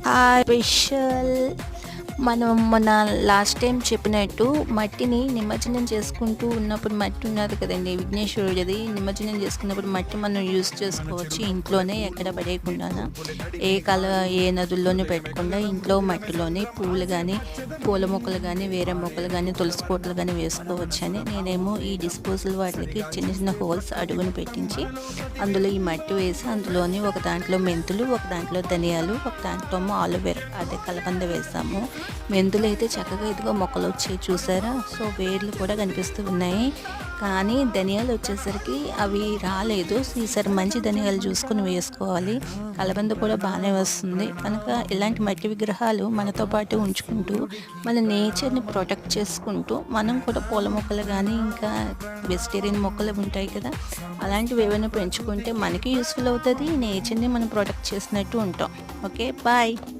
Special మనం మొన్న last time చెప్పినట్టు మట్టిని నిమజ్జనం చేసుకుంటూ ఉన్నప్పుడు మట్టి ఉన్నది కదండి, విఘ్నేశ్వరుడిది నిమజ్జనం చేసుకున్నప్పుడు మట్టి మనం యూజ్ చేసుకోవచ్చు ఇంట్లోనే, ఎక్కడ పడేయకుండా ఏ నదుల్లోనూ పెట్టకుండా ఇంట్లో మట్టిలోనే పూలు కానీ, పూల మొక్కలు కానీ, వేరే మొక్కలు కానీ, తులసి కోటలు కానీ వేసుకోవచ్చు అని నేనేమో ఈ డిస్పోజల్ వాటికి చిన్న చిన్న హోల్స్ అడుగును పెట్టించి అందులో ఈ మట్టి వేసి అందులోని ఒక దాంట్లో మెంతులు, ఒక దాంట్లో ధనియాలు, ఒక దాంట్లో ఆలువేరా అదే కలబంద వేసాము. మెంతులు అయితే చక్కగా ఇదిగో మొక్కలు వచ్చాయి చూసారా. సో వేర్లు కూడా కనిపిస్తూ ఉన్నాయి, కానీ ధనియాలు వచ్చేసరికి అవి రాలేదు. ఈసారి మంచి ధనియాలు చూసుకుని వేసుకోవాలి. కలబంద కూడా బాగానే వస్తుంది కనుక ఇలాంటి మట్టి విగ్రహాలు మనతో పాటు ఉంచుకుంటూ మన నేచర్ని ప్రొటెక్ట్ చేసుకుంటూ మనం కూడా పూల మొక్కలు కానీ ఇంకా వెజిటేరియన్ మొక్కలు ఉంటాయి కదా, అలాంటివి ఏమైనా పెంచుకుంటే మనకి యూస్ఫుల్ అవుతుంది, నేచర్ని మనం ప్రొటెక్ట్ చేసినట్టు ఉంటాం. Okay, bye.